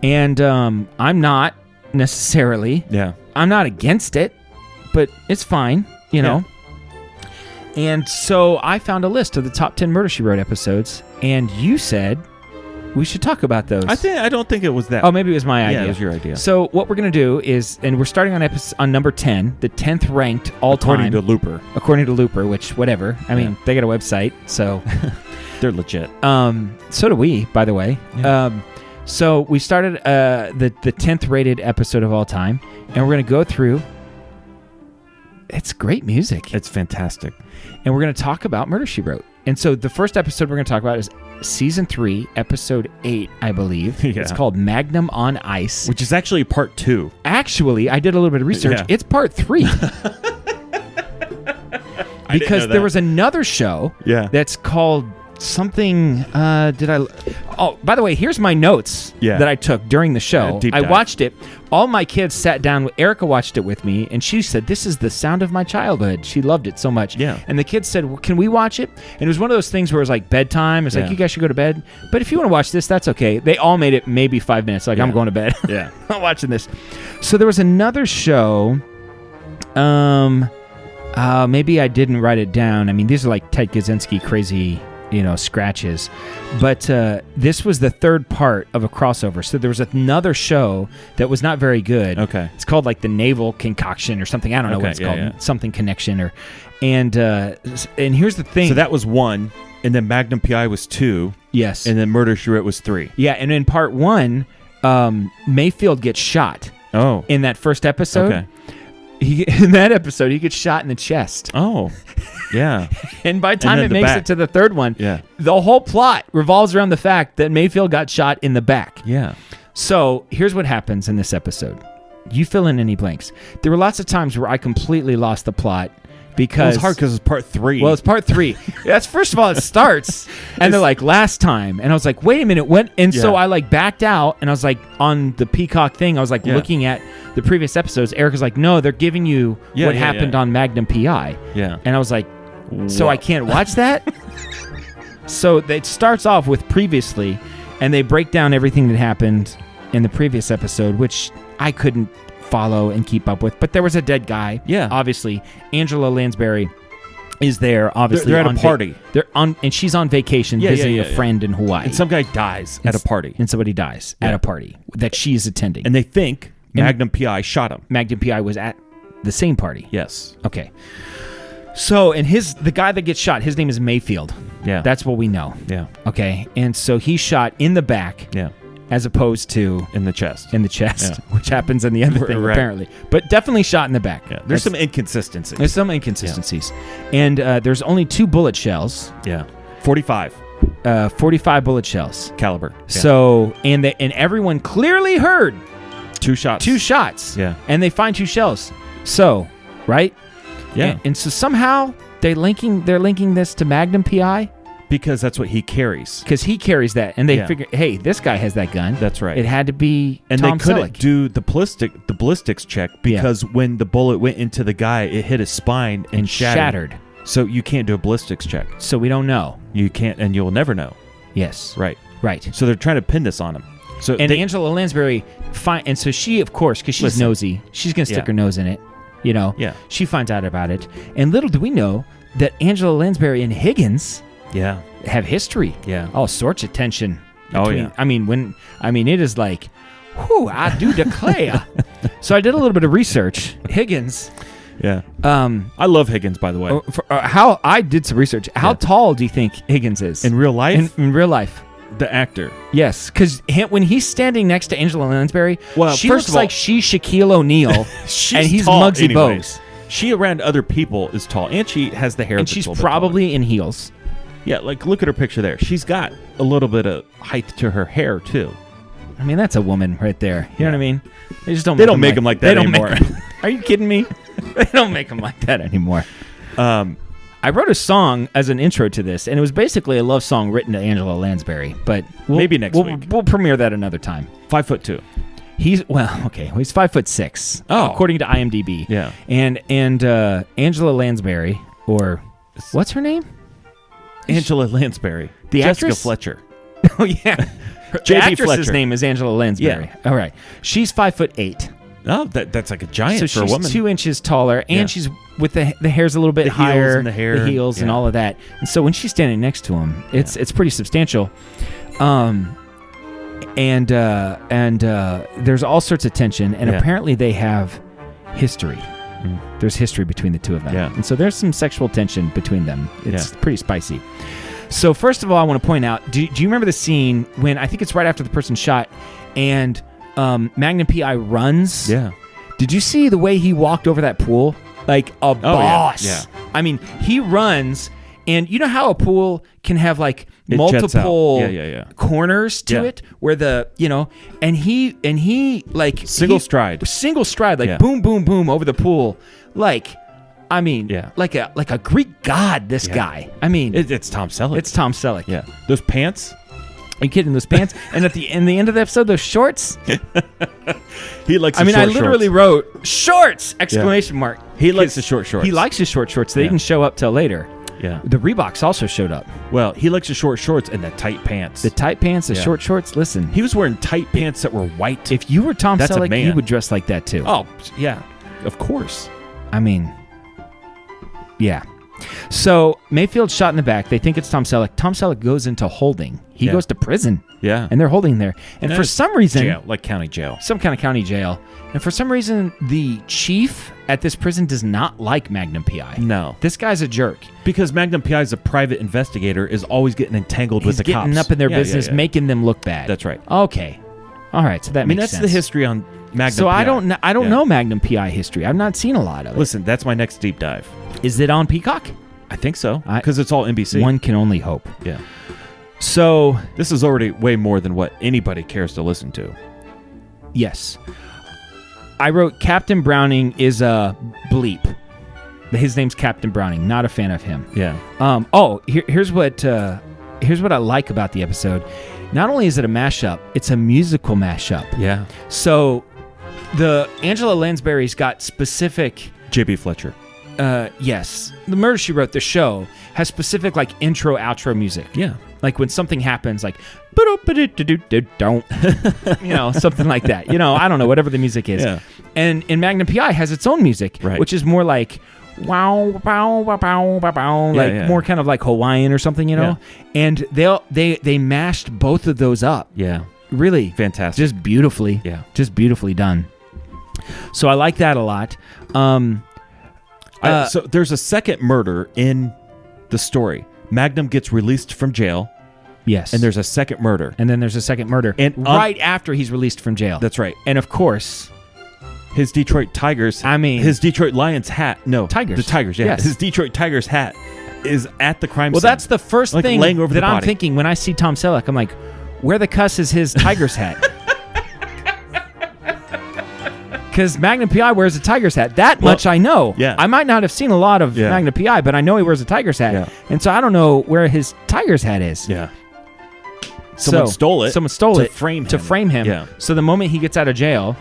And I'm not necessarily. Yeah. I'm not against it, but it's fine, you know. And so I found a list of the top 10 Murder, She Wrote episodes, and you said we should talk about those. I don't think it was that. Oh, maybe it was my idea. Yeah, it was your idea. So what we're going to do is, and we're starting on number 10, the 10th ranked all According time. According to Looper, which, whatever. I mean, they got a website, so. They're legit. So do we, by the way. Yeah. So we started the 10th rated episode of all time, and we're going to go through. It's great music. It's fantastic. And we're going to talk about Murder, She Wrote. And so the first episode we're going to talk about is Season 3, Episode 8, I believe. Yeah. It's called Magnum on Ice. Which is actually part 2. Actually, I did a little bit of research. Yeah. It's part 3. Because there was another show that's called something. Oh, by the way, here's my notes that I took during the show. I watched it. All my kids sat down. Erica watched it with me, and she said, "This is the sound of my childhood." She loved it so much. Yeah. And the kids said, well, "Can we watch it?" And it was one of those things where it was like bedtime. It's like, you guys should go to bed. But if you want to watch this, that's okay. They all made it maybe 5 minutes. Like, I'm going to bed. Yeah. I'm watching this. So there was another show. Maybe I didn't write it down. I mean, these are like Ted Kaczynski crazy, scratches. But this was the third part of a crossover. So there was another show that was not very good. Okay. It's called like the Naval Concoction or something. I don't know what it's called. Yeah. Something Connection and here's the thing. So that was 1, and then Magnum PI was 2. Yes. And then Murder, She Wrote was 3. Yeah, and in part 1, Mayfield gets shot. Oh. in that first episode. Okay. In that episode, he gets shot in the chest. Oh. Yeah. And by the time then it the makes back. it to the third one, Yeah. the whole plot revolves around the fact that Mayfield got shot in the back. Yeah. So here's what happens in this episode. You fill in any blanks. There were lots of times where I completely lost the plot because... It was hard because it's part 3. Well, it's part 3. That's first of all, it starts, and they're like, last time. And I was like, wait a minute, what? And so I like backed out, and I was like, on the Peacock thing, I was like looking at the previous episodes. Eric was like, no, they're giving you what happened on Magnum PI. Yeah. And I was like, so I can't watch that? So it starts off with previously, and they break down everything that happened in the previous episode, which I couldn't follow and keep up with. But there was a dead guy. Yeah. Obviously, Angela Lansbury is there. Obviously, They're at a party. They're on, and she's on vacation visiting a friend in Hawaii. And some guy dies at a party. And somebody dies at a party that she is attending. And they think Magnum PI shot him. Magnum PI was at the same party. Yes. Okay. So, and the guy that gets shot, his name is Mayfield. Yeah. That's what we know. Yeah. Okay. And so he's shot in the back. Yeah. As opposed to in the chest, which happens in the other thing apparently, but definitely shot in the back. Yeah, there's some inconsistencies. There's some inconsistencies, and there's only 2 bullet shells. Yeah, 45. 45 bullet shells caliber. Yeah. So and everyone clearly heard 2 shots. 2 shots. Yeah, and they find 2 shells. So right. Yeah, and so somehow they're linking this to Magnum PI. Because that's what he carries. Because he carries that, and they figure, hey, this guy has that gun. That's right. It had to be and Tom they couldn't Selleck. do the ballistics check because when the bullet went into the guy, it hit his spine and shattered. So you can't do a ballistics check. So we don't know. You can't, and you'll never know. Yes. Right. Right. So they're trying to pin this on him. So Angela Lansbury and so she, of course, because she's nosy, she's gonna stick her nose in it. You know. Yeah. She finds out about it, and little do we know that Angela Lansbury and Higgins. Yeah. Have history. Yeah. All sorts of tension. Oh, yeah. I mean, it is like, whew, I do declare. So I did a little bit of research. Higgins. Yeah. I love Higgins, by the way. How I did some research. How tall do you think Higgins is? In real life? In real life. The actor. Yes, because when he's standing next to Angela Lansbury, she first looks of all, like she's Shaquille O'Neal, and he's tall Muggsy anyways. Bogues. She around other people is tall, and she has the hair. And she's probably in heels. Yeah, like look at her picture there. She's got a little bit of height to her hair too. I mean, that's a woman right there. You know what I mean? They just don't. They don't make them like that anymore. Are you kidding me? They don't make them like that anymore. I wrote a song as an intro to this, and it was basically a love song written to Angela Lansbury. But maybe next week we'll premiere that another time. 5'2". He's 5'6". Oh, according to IMDb. Yeah, and Angela Lansbury, or what's her name? Angela Lansbury, the Jessica actress? Fletcher. Oh yeah, the actress's name is Angela Lansbury. Yeah. All right, she's 5'8". Oh, that's like a giant so for a woman. She's 2 inches taller, and she's with the hair's a little bit higher, and the heels and all of that. And so when she's standing next to him, it's pretty substantial. And there's all sorts of tension, and apparently they have history. There's history between the two of them. Yeah. And so there's some sexual tension between them. It's pretty spicy. So first of all, I want to point out, do you remember the scene when, I think it's right after the person's shot, and Magnum PI runs? Yeah. Did you see the way he walked over that pool? Like a boss. Yeah. I mean, he runs, and you know how a pool can have like it multiple corners to Yeah. it, where and he like single stride, like boom, boom, boom over the pool, like. I mean, like a Greek god. This guy. I mean, it's Tom Selleck. It's Tom Selleck. Yeah, those pants. Are you kidding? Those pants, and at the end of the episode, those shorts. He likes. I literally wrote shorts! Exclamation mark. He likes the short shorts. He likes his short shorts. They didn't show up till later. Yeah. The Reeboks also showed up. Well, he likes the short shorts and the tight pants. The tight pants, the short shorts. Listen, he was wearing tight pants that were white. If you were Tom That's Selleck, you would dress like that too. Oh, yeah, of course. I mean. Yeah. So Mayfield's shot in the back. They think it's Tom Selleck. Tom Selleck goes into holding. He goes to prison. Yeah. And they're holding there. And for some reason... Jail, like county jail. Some kind of county jail. And for some reason, the chief at this prison does not like Magnum PI. No. This guy's a jerk. Because Magnum PI is a private investigator, is always getting entangled with the cops. He's getting up in their business, making them look bad. That's right. Okay. All right, so that makes that's sense. the history on Magnum. So PI. I don't know Magnum PI history. I've not seen a lot of it. Listen, that's my next deep dive. Is it on Peacock? I think so, because it's all NBC. One can only hope. Yeah. So this is already way more than what anybody cares to listen to. Yes. I wrote Captain Browning is a bleep. His name's Captain Browning. Not a fan of him. Yeah. Here's what I like about the episode. Not only is it a mashup, it's a musical mashup. Yeah. So the Angela Lansbury's got specific J.B. Fletcher. Yes. The Murder, She Wrote, the show, has specific like intro, outro music. Yeah. Like when something happens, like don't, something like that. I don't know, whatever the music is. Yeah. And in Magnum PI has its own music, right, which is more like wow, bow, wow, bow, bow, bow, like more kind of like Hawaiian or something, Yeah. And they mashed both of those up. Yeah. Really fantastic. Just beautifully. Yeah. Just beautifully done. So I like that a lot. So there's a second murder in the story. Magnum gets released from jail. Yes. And there's a second murder. And then there's a second murder. And right after he's released from jail. That's right. And of course, his Detroit Tigers. His Detroit Lions hat. No. Tigers. The Tigers, yeah. Yes. His Detroit Tigers hat is at the crime scene. Well, that's the first thing laying over that the I'm body. thinking when I see Tom Selleck. I'm like, where the cuss is his Tigers hat? Because Magnum PI wears a Tigers hat. That much I know. Yeah. I might not have seen a lot of Magnum PI, but I know he wears a Tigers hat. Yeah. And so I don't know where his Tigers hat is. Yeah. Someone stole it. Someone stole to it frame him. To frame him. Yeah. So the moment he gets out of jail,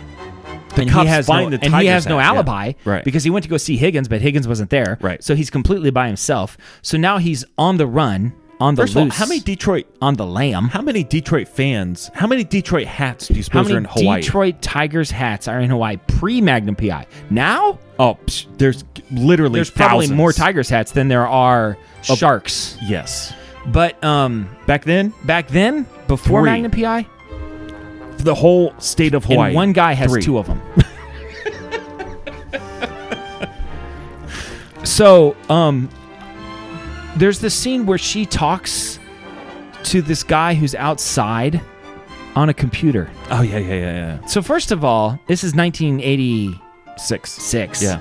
the cops find the Tigers he has no hat, alibi, right? Because he went to go see Higgins, but Higgins wasn't there, right? So he's completely by himself. So now he's on the run, on the First loose. of all, how many Detroit on the lamb? How many Detroit fans? How many Detroit hats do you suppose are in Hawaii? How many Detroit Tigers hats are in Hawaii pre-Magnum PI? Now? Oh, there's literally there's probably thousands. more Tigers hats than there are sharks. Yes. But back then, before 3. Magnum PI, the whole state of Hawaii. And one guy has 3. 2 of them. So, there's this scene where she talks to this guy who's outside on a computer. Oh, yeah. So first of all, this is 1986. Yeah.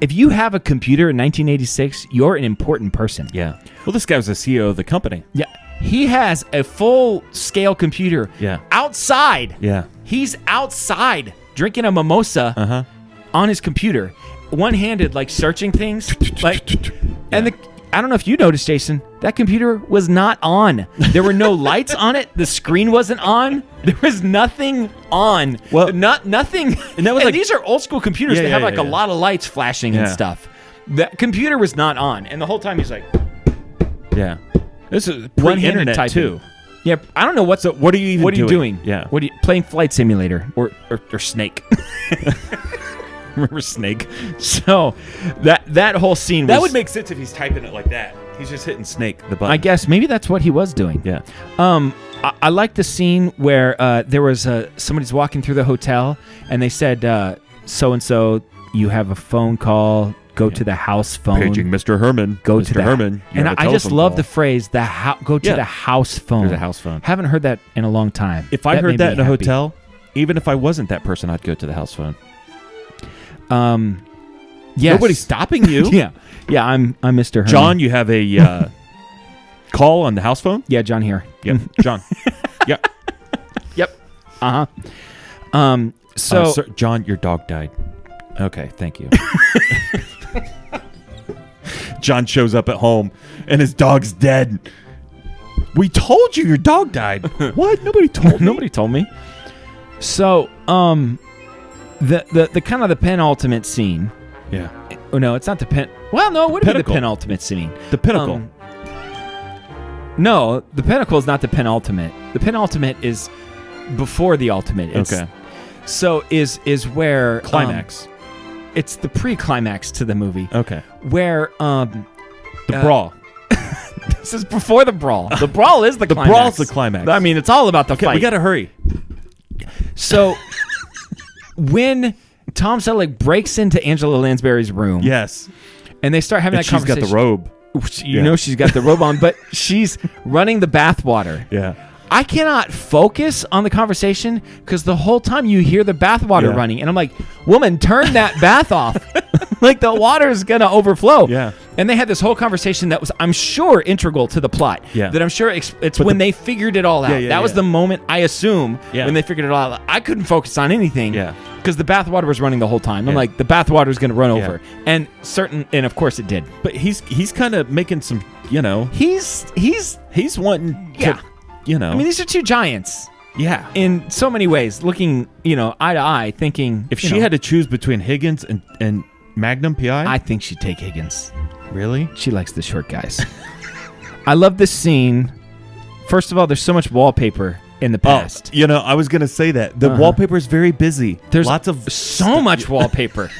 If you have a computer in 1986, you're an important person. Yeah. Well, this guy was the CEO of the company. Yeah. He has a full-scale computer. Yeah. Outside. Yeah. He's outside drinking a mimosa on his computer, one-handed, like searching things. And I don't know if you noticed, Jason, that computer was not on. There were no lights on it. The screen wasn't on. There was nothing on. Well, nothing. And that was like, these are old school computers that have a lot of lights flashing and stuff. The computer was not on, and the whole time he's like, yeah. This is one-handed pre-internet typing. too. Yeah, I don't know what are you even doing? Yeah. What are you playing Flight Simulator or Snake? Remember Snake? So that whole scene that would make sense if he's typing it like that. He's just hitting Snake the button. I guess maybe that's what he was doing. Yeah. I like the scene where there was somebody's walking through the hotel and they said, so and so, you have a phone call. Go to the house phone. Paging Mr. Herman. Go Mr. to the Herman. And I just love the phrase go to the house phone. There's a house phone. Haven't heard that in a long time. If I heard that in a hotel, even if I wasn't that person, I'd go to the house phone. Yes. Nobody's stopping you. Yeah. I'm Mr. Herman. John, you have a call on the house phone? Yeah, John here. Yep. John. Yep. Yep. So sir, John, your dog died. Okay, thank you. John shows up at home and his dog's dead. We told you your dog died. What? Nobody told me. Nobody told me. So, the kind of the penultimate scene. Yeah. Oh no, it's not the pen. Well, no, it would be the Pinnacle. penultimate scene. The pinnacle. No, the pinnacle is not the penultimate. The penultimate is before the ultimate. Okay. So is where Climax. It's the pre-climax to the movie. Okay. Where the brawl. This is before the brawl. The brawl is the climax. The brawl's the climax. I mean, it's all about the fight. We got to hurry. So when Tom Selleck breaks into Angela Lansbury's room, yes, and they start having that conversation. She's got the robe. You know she's got the robe on, but she's running the bathwater. Yeah. I cannot focus on the conversation because the whole time you hear the bathwater running, and I'm like, "Woman, turn that bath off! Like the water is gonna overflow." Yeah. And they had this whole conversation that was, I'm sure, integral to the plot. Yeah. That I'm sure it's when they figured it all out. That was the moment, I assume, when they figured it all out. I couldn't focus on anything. Yeah. Because the bathwater was running the whole time. I'm like, the bathwater is going to run over, and of course it did. But he's kind of making some, He's wanting to, I mean, these are two giants. Yeah. In so many ways, looking, eye to eye, thinking. If she had to choose between Higgins and Magnum PI, I think she'd take Higgins. Really? She likes the short guys. I love this scene. First of all, there's so much wallpaper in the past. I was going to say that. The wallpaper is very busy. There's lots of so much wallpaper.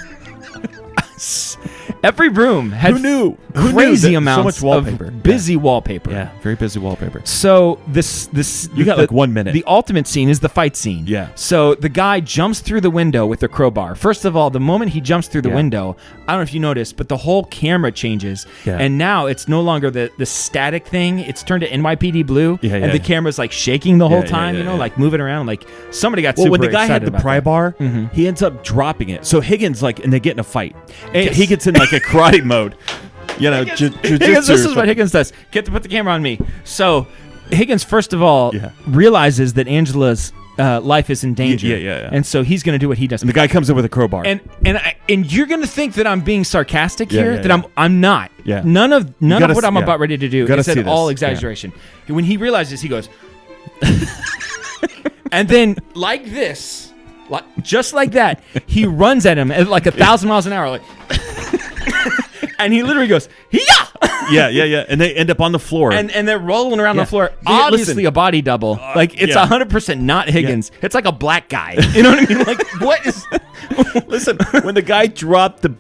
Every room had Who knew crazy that amounts so much wallpaper. of busy wallpaper. Yeah, very busy wallpaper. So this You got like 1 minute. The ultimate scene is the fight scene. Yeah. So the guy jumps through the window with the crowbar. First of all, the moment he jumps through the window, I don't know if you noticed, but the whole camera changes. Yeah. And now it's no longer the static thing. It's turned to NYPD blue. Yeah, and the camera's like shaking the whole time, yeah. like moving around. Like somebody got super when the guy had excited the about pry that. bar, he ends up dropping it. So Higgins, and they get in a fight. Yes. He gets in like a karate mode. Higgins, jiu-jitsu this or is what something. Higgins does. Get to put the camera on me. So Higgins, first of all, Yeah. realizes that Angela's life is in danger. Yeah. And so he's going to do what he does. And the guy comes in with a crowbar. And you're going to think that I'm being sarcastic here. yeah, that yeah. I'm not. Yeah. None of gotta what I'm yeah. about ready to do Gotta is see at all this. exaggeration. When he realizes, he goes, and then like this, just like that, he runs at him at like 1,000 miles an hour, like, and he literally goes, "Hiya!" yeah. And they end up on the floor. And they're rolling around the floor. Listen. Obviously a body double. Like it's 100% not Higgins. It's like a black guy. You know what I mean? Like what is? Listen, when the guy dropped the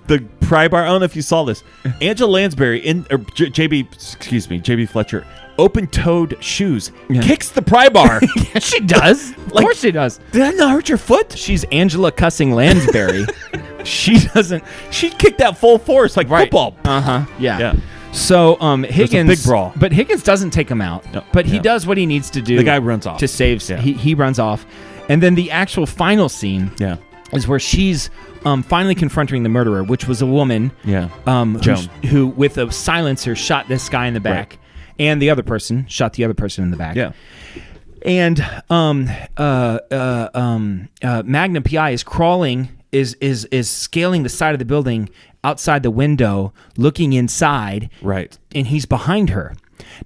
pry bar, I don't know if you saw this. Angela Lansbury JB Fletcher, open-toed shoes, kicks the pry bar. Yeah, she does. Of course she does. Did that not hurt your foot? She's Angela cussing Lansbury. She doesn't. She kicked that full force like football. Yeah. So Higgins, big brawl. but Higgins doesn't take him out. No. But he Yeah. does what he needs to do. The guy runs off to save. Yeah. He runs off, and then the actual final scene is where she's finally confronting the murderer, which was a woman. Yeah. Joan, who with a silencer shot this guy in the back, Right. and the other person shot the other person in the back. Yeah. And Magnum PI is crawling, is scaling the side of the building outside the window, looking inside. Right. And he's behind her.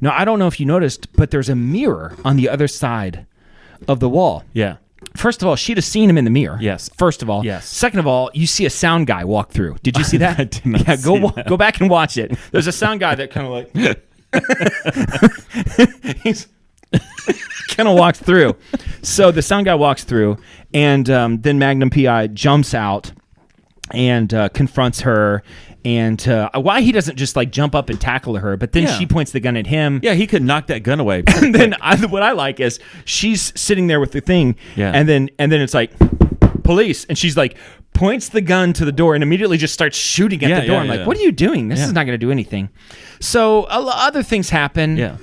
Now, I don't know if you noticed, but there's a mirror on the other side of the wall. Yeah. First of all, she'd have seen him in the mirror. Yes. First of all. Yes. Second of all, you see a sound guy walk through. Did you see that? I did not Yeah, see that. go back and watch it. There's a sound guy that kind of like he's kind of walks through. So the sound guy walks through, and then Magnum PI jumps out and confronts her. And why he doesn't just like jump up and tackle her, but then she points the gun at him. Yeah, he could knock that gun away. And then what I like is she's sitting there with the thing, and then it's like police, and she's like points the gun to the door and immediately just starts shooting at the door. I'm like, what are you doing? This is not going to do anything. So other things happen. Yeah.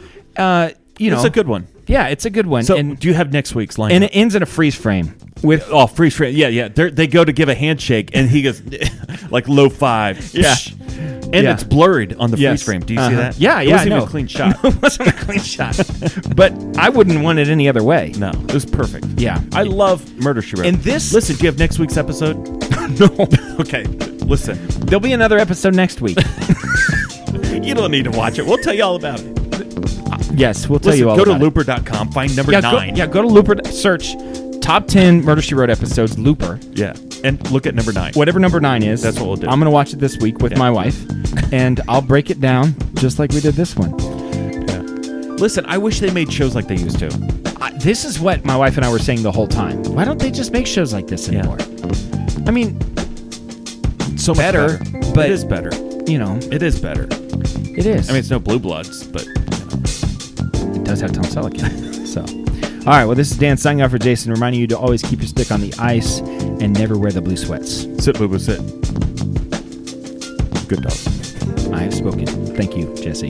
It's a good one. Yeah, it's a good one. So and, do you have next week's line? and it ends in a freeze frame with freeze frame. Yeah. They go to give a handshake, and he goes like low five. Yeah. And it's blurred on the freeze frame. Do you see that? Yeah, It wasn't I even know. a clean shot. No, it wasn't a clean shot. But I wouldn't want it any other way. No, it was perfect. Yeah. I love Murder, She Wrote. And this- Listen, do you have next week's episode? No. Okay, listen. There'll be another episode next week. You don't need to watch it. We'll tell you all about it. Yes, we'll tell Listen, you all go to about it. looper.com, find number 9. Go to Looper, search top 10 Murder, She Wrote episodes, Looper. Yeah, and look at number 9. Whatever number 9 is. That's what we'll do. I'm going to watch it this week with my wife, and I'll break it down just like we did this one. Yeah. Listen, I wish they made shows like they used to. This is what my wife and I were saying the whole time. Why don't they just make shows like this anymore? I mean, So much better, but it is better. It is better. It is. I mean, it's no Blue Bloods, but it does have Tom Selleck in it. So, all right. Well, this is Dan signing off for Jason, reminding you to always keep your stick on the ice and never wear the blue sweats. sit, boo, boo, sit. Good dog. I have spoken. Thank you, Jesse.